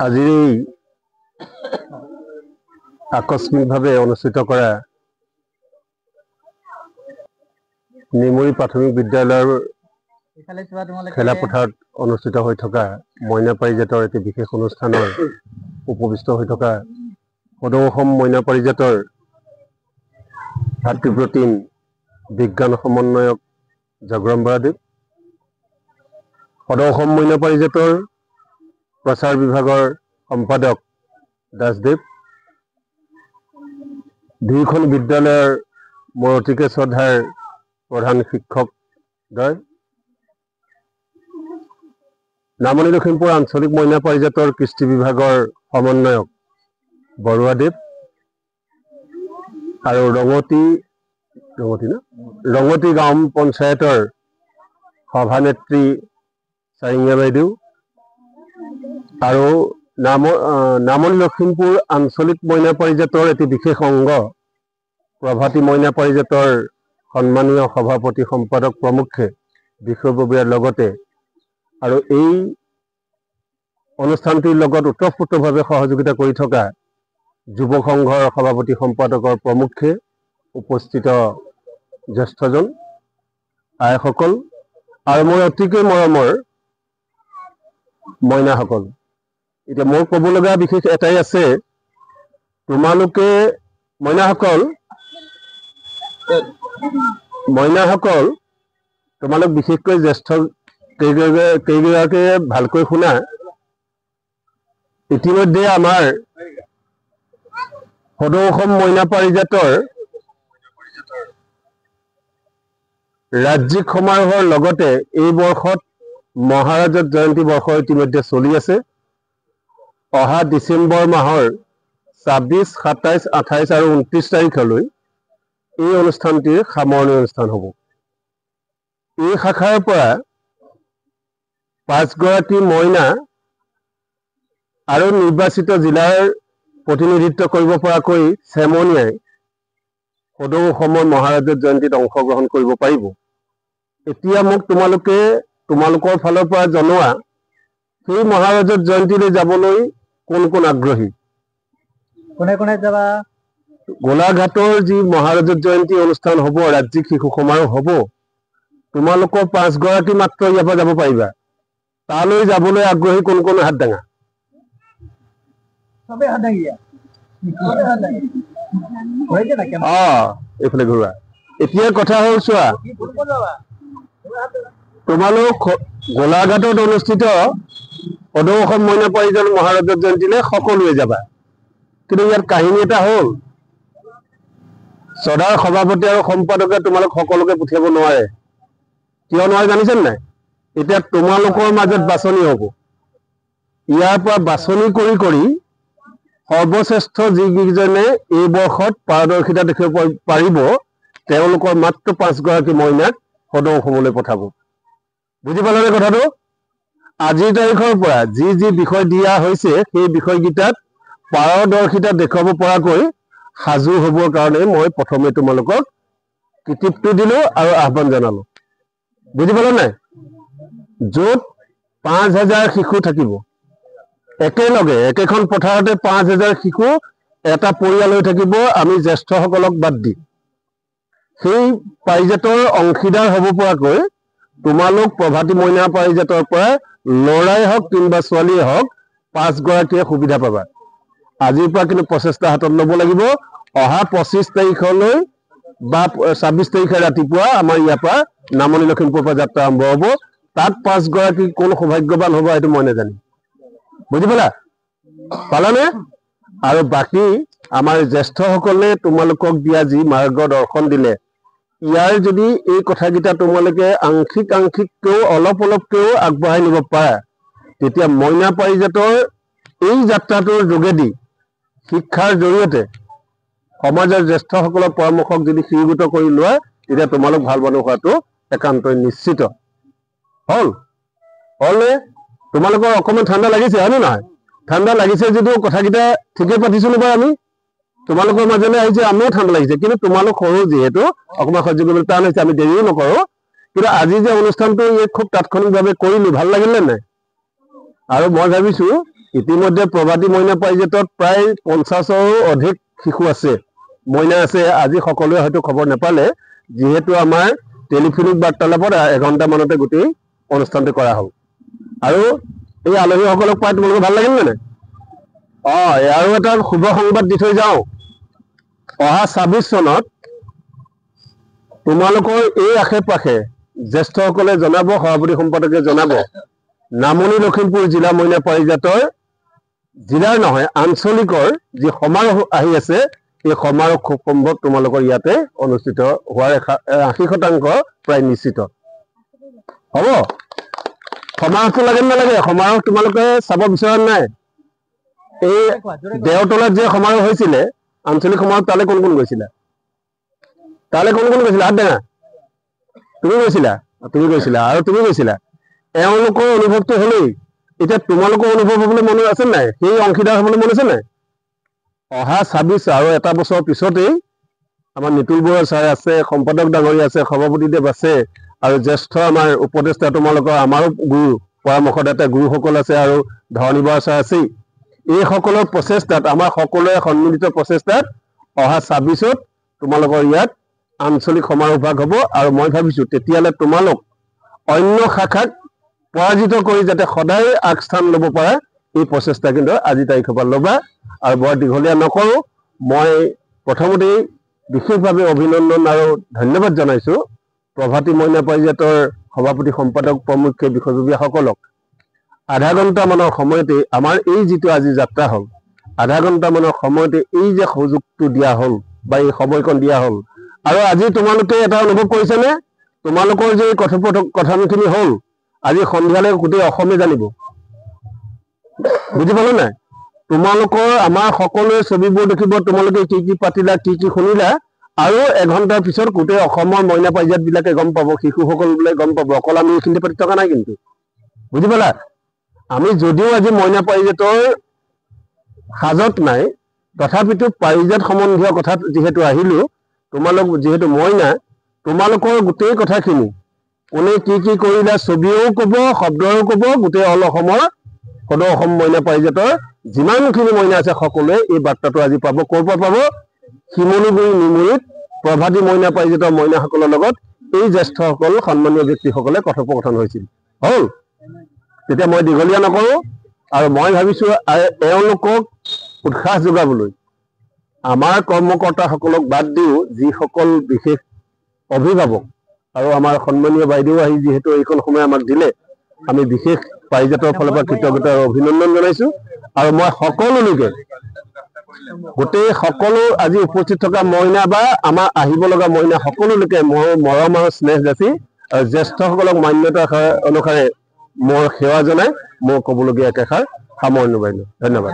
আজি আকস্মিকভাৱে অনুষ্ঠিত কৰা নিমুৰি প্ৰাথমিক বিদ্যালয়ৰ খেলাপথাৰত অনুষ্ঠিত হৈ থকা মইনা পাৰিজাতৰ এটি বিশেষ অনুষ্ঠানৰ উপবিষ্ট হৈ থকা সদৌ অসম মইনা পাৰিজাতৰ ভাতৃপ্ৰতিম বিজ্ঞান সমন্বয়ক জাগ্ৰম বৰাদেৱ, সদৌ অসম মইনা পাৰিজাতৰ প্ৰচাৰ বিভাগৰ সম্পাদক দাসদেৱ, দুয়োখন বিদ্যালয়ৰ মোৰ অতিকে শ্ৰদ্ধাৰ প্ৰধান শিক্ষকদ্বয়, নামনি লখিমপুৰ আঞ্চলিক মইনা পাৰিজাতৰ কৃষ্টি বিভাগৰ সমন্বয়ক বৰুৱাদেৱ আৰু ৰঙতি গাঁও পঞ্চায়তৰ সভানেত্ৰী চাৰিঙীয়া বাইদেউ আৰু নামনি লখিমপুৰ আঞ্চলিক মইনা পাৰিজাতৰ এটি বিশেষ অংগ প্ৰভাতী মইনা পাৰিজাতৰ সন্মানীয় সভাপতি সম্পাদক প্ৰমুখ্যে বিষয়ববীয়াৰ লগতে আৰু এই অনুষ্ঠানটিৰ লগত ওতঃপ্ৰোতভাৱে সহযোগিতা কৰি থকা যুৱক সংঘৰ সভাপতি সম্পাদকৰ প্ৰমুখ্যে উপস্থিত জ্যেষ্ঠজন আইসকল আৰু মোৰ অতিকে মৰমৰ মইনাসকল। এতিয়া মোৰ ক'ব লগা বিশেষ এটাই আছে, তোমালোকে মইনাসকল তোমালোক বিশেষকৈ জ্যেষ্ঠ কেইগৰাকীয়ে ভালকৈ শুনা। ইতিমধ্যে আমাৰ সদৌ অসম মইনা পাৰিজাতৰ ৰাজ্যিক সমাৰোহৰ লগতে এই বৰ্ষত মহাৰাজত জয়ন্তী বৰ্ষ ইতিমধ্যে চলি আছে। অহা ডিচেম্বৰ মাহৰ ২৬, ২৭, ২৮ আৰু ২৯ তাৰিখলৈ এই অনুষ্ঠানটিৰ সামৰণি অনুষ্ঠান হ'ব। এই শাখাৰ পৰা ৫ গৰাকী মইনা আৰু নিৰ্বাচিত জিলাৰ প্ৰতিনিধিত্ব কৰিব পৰাকৈ চেমনীয়াই সদৌ অসমৰ মহাৰাজত জয়ন্তীত অংশগ্ৰহণ কৰিব পাৰিব। এতিয়া মোক তোমালোকৰ ফালৰ পৰা জনোৱা, সেই মহাৰাজত জয়ন্তীলৈ যাবলৈ কোন কোন আগ্ৰহী? কোনে যাবা? গোলাঘাটৰ যি মহাৰাজত জয়ন্তী অনুষ্ঠান হ'ব, ৰাজ্যিক শিশু সমাৰোহ হ'ব, তোমালোকৰ ৫ গৰাকী মাত্ৰ ইয়াৰ পৰা যাব পাৰিবা। তালৈ যাবলৈ আগ্ৰহী কোন কোন? হাত দাঙা। এইফালে ঘূৰা। এতিয়া কথা হ'ল, চোৱা, তোমালোক গোলাঘাটত অনুষ্ঠিত সদৌ অসম মইনা পাৰিজাত মহাৰাজত জয়ন্তীলৈ সকলোৱে যাবা, কিন্তু ইয়াত কাহিনী এটা হ'ল, সদাৰ সভাপতি আৰু সম্পাদকে তোমালোক সকলোকে পঠিয়াব নোৱাৰে। কিয় নোৱাৰে জানিছেনে নাই? এতিয়া তোমালোকৰ মাজত বাছনি হ'ব। ইয়াৰ পৰা বাছনি কৰি কৰি সৰ্বশ্ৰেষ্ঠ যিকেইজনে এই বৰ্ষত পাৰদৰ্শিতা দেখিব পাৰিব, তেওঁলোকৰ মাত্ৰ ৫ গৰাকী মইনাক সদৌ অসমলৈ পঠাব। বুজি পালানে কথাটো? আজিৰ তাৰিখৰ পৰা যি যি বিষয় দিয়া হৈছে, সেই বিষয়কেইটাত পাৰদৰ্শিতা দেখুৱাব পৰাকৈ সাজু হ'বৰ কাৰণে মই প্ৰথমে তোমালোকক কৃতিত্ব দিলো আৰু আহ্বান জনালো। বুজি পালা নাই? য'ত ৫,০০০ শিশু থাকিব, একেলগে একেখন পথাৰতে ৫,০০০ শিশু এটা পৰিয়াল হৈ থাকিব, আমি জ্যেষ্ঠসকলক বাদ দি। সেই পাৰিজাতৰ অংশীদাৰ হ'ব পৰাকৈ তোমালোক প্ৰভাতী মইনা পাৰিজাতৰ পৰা ল'ৰাই হওক কিংবা ছোৱালীয়ে হওক ৫ গৰাকীয়ে সুবিধা পাবা। আজিৰ পৰা কিন্তু প্ৰচেষ্টা হাতত ল'ব লাগিব। অহা ২৫ তাৰিখলৈ বা ২৬ তাৰিখে ৰাতিপুৱা আমাৰ ইয়াৰ পৰা নামনি লখিমপুৰৰ পৰা যাত্ৰা আৰম্ভ হ'ব। তাত ৫ গৰাকী কোন সৌভাগ্যৱান হ'ব সেইটো মই নাজানিম। বুজি পালানে? আৰু বাকী আমাৰ জ্যেষ্ঠসকলে তোমালোকক দিয়া যি মাৰ্গদৰ্শন দিলে, ইয়াৰ যদি এই কথাকেইটা তোমালোকে আংশিককেও অলপকেও আগবঢ়াই নিব পাৰা, তেতিয়া মইনা পাৰিজাতৰ এই যাত্ৰাটোৰ যোগেদি শিক্ষাৰ জৰিয়তে সমাজৰ জ্যেষ্ঠসকলৰ পৰামৰ্শক যদি শিৰোগত কৰি লোৱা, তেতিয়া তোমালোক ভাল মানুহ হোৱাটো একান্তই নিশ্চিত। হ'লনে? তোমালোকৰ অকণমান ঠাণ্ডা লাগিছে, হয়নে নহয়? ঠাণ্ডা লাগিছে যদিও কথাকেইটা ঠিকে পাতিছো নে বাৰু? আমি তোমালোকৰ মাজলৈ আহিছে, আমিও ঠাণ্ডা লাগিছে, কিন্তু তোমালোক সৰু যিহেতু অকণমান সহ্য কৰিবলৈ টান হৈছে। আমি দেৰিও নকৰোঁ, কিন্তু আজি যে অনুষ্ঠানটো খুব তাৎক্ষণিকভাৱে কৰিলো, ভাল লাগিলে নাই? আৰু মই ভাবিছো ইতিমধ্যে প্ৰভাতী মইনা পাৰিজাতত প্ৰায় 50ৰো অধিক শিশু আছে, মইনা আছে। আজি সকলোৱে হয়তো খবৰ নাপালে, যিহেতু আমাৰ টেলিফোনিক বাৰ্তালাপত এঘণ্টা মানতে গোটেই অনুষ্ঠানটো কৰা হ'ল। আৰু এই আলহীসকলক পাই তোমালোকৰ ভাল লাগিল নে? আৰু এটা শুভ সংবাদ দি থৈ যাওঁ। অহা 26 চনত তোমালোকৰ এই আশে পাশে জ্যেষ্ঠসকলে জনাব, সভাপতি সম্পাদকে জনাব, নামনি লখিমপুৰ জিলা মইনা পাৰিজাতৰ জিলাৰ নহয় আঞ্চলিকৰ যি সমাৰোহ আহি আছে, এই সমাৰোহ খুব সম্ভৱ তোমালোকৰ ইয়াতে অনুষ্ঠিত হোৱাৰ 80% প্ৰায় নিশ্চিত হ'ব। সমাৰোহটো লাগে নালাগে? সমাৰোহ তোমালোকে চাব বিচৰা নাই? এই দেওতলাত যে সমাৰোহ হৈছিলে আঞ্চলিক সমাৰোহ, তালৈ কোন কোন গৈছিলা? তালৈ কোন কোন গৈছিলা? হাত দাঙা। তুমি গৈছিলা? তুমি গৈছিলা। আৰু তুমি গৈছিলা? এওঁলোকৰ অনুভৱটো হলেই, এতিয়া তোমালোকৰ অনুভৱ হবলৈ মন আছে নাই? সেই অংশীদাৰ হবলৈ মন আছে নাই? অহা 26 আৰু এটা বছৰৰ পিছতেই আমাৰ নিতুল বৰুৱা ছাৰ আছে, সম্পাদক ডাঙৰীয়া আছে, সভাপতিদেৱ আছে, আৰু জ্যেষ্ঠ আমাৰ উপদেষ্টা তোমালোকৰ আমাৰো গুৰু পৰামৰ্শদাতা গুৰুসকল আছে, আৰু ধৰণী বৰা ছাৰ আছেই। এইসকলৰ প্ৰচেষ্টাত, আমাৰ সকলোৰে সন্মিলিত প্ৰচেষ্টাত অহা 26ত তোমালোকৰ ইয়াত আঞ্চলিক সমাৰোহ ভাগ হ'ব। আৰু মই ভাবিছো তেতিয়ালৈ তোমালোক অন্য শাখাক পৰাজিত কৰি যাতে সদায় আগস্থান ল'ব পাৰা, এই প্ৰচেষ্টা কিন্তু আজি তাৰিখৰ পৰা ল'বা। আৰু বৰ দীঘলীয়া নকৰো, মই প্ৰথমতেই বিশেষভাৱে অভিনন্দন আৰু ধন্যবাদ জনাইছো প্ৰভাতী মইনা পাৰিজাতৰ সভাপতি সম্পাদক প্ৰমুখ্যে বিষয়ববীয়াসকলক। আধা ঘণ্টামানৰ সময়তে আমাৰ এই যিটো আজি যাত্ৰা হ'ল, আধা ঘণ্টামানৰ সময়তে এই যে সুযোগটো দিয়া হ'ল বা এই সময়কণ দিয়া হ'ল, আৰু আজি তোমালোকে এটা অনুভৱ কৰিছেনে? তোমালোকৰ যে কথনখিনি হ'ল, আজি সন্ধিয়ালৈ গোটেই অসমে জানিব। বুজি পালা নাই? তোমালোকৰ আমাৰ সকলোৰে ছবিবোৰ দেখিব, তোমালোকে কি কি পাতিলা, কি কি শুনিলা, আৰু এঘণ্টাৰ পিছত গোটেই অসমৰ মইনা পাৰিজাত বিলাকে গম পাব, শিশুসকল বিলাকে গম পাব। অকল আমি এইখিনিতে পাতি থকা নাই কিন্তু। বুজি পালা? আমি যদিও আজি মইনা পাৰিজাতৰ সাজত নাই, তথাপিতো পাৰিজাত সম্বন্ধীয় কথাত যিহেতু আহিলো, তোমালোক যিহেতু মইনা, তোমালোকৰ গোটেই কথাখিনি কোনে কি কি কৰিলা ছবিও কব, শব্দও কব, গোটেই অল অসমৰ সদৌ অসম মইনা পাৰিজাতৰ যিমানখিনি মইনা আছে সকলোৱে এই বাৰ্তাটো আজি পাব। ক'ৰ পৰা পাব? শিমলুগুৰি নিমুৰিত প্ৰভাতী মইনা পাৰিজাতৰ মইনাসকলৰ লগত এই জ্যেষ্ঠসকল সন্মানীয় ব্যক্তিসকলে কথোপকথন হৈছিল। হ'ল? তেতিয়া মই দীঘলীয়া নকৰো, আৰু মই ভাবিছো এওঁলোকক উৎসাহ যোগাবলৈ আমাৰ কৰ্মকৰ্তাসকলক বাদ দিও যিসকল বিশেষ অভিভাৱক আৰু আমাৰ সন্মানীয় বাইদেউ আহি যিহেতু এইখন সময় আমাক দিলে, আমি বিশেষ পাৰিজাতৰ ফালৰ পৰা কৃতজ্ঞতা আৰু অভিনন্দন জনাইছো। আৰু মই সকলোলৈকে, গোটেই সকলো আজি উপস্থিত থকা মইনা বা আমাৰ আহিব লগা মইনা সকলোলৈকে মোৰ মৰম আৰু স্নেহ যাচি আৰু জ্যেষ্ঠসকলক মান্যতা অনুসাৰে মোৰ সেৱা জনাই মোৰ ক'বলগীয়া একেষাৰ সামৰণি মাৰিলো। ধন্যবাদ।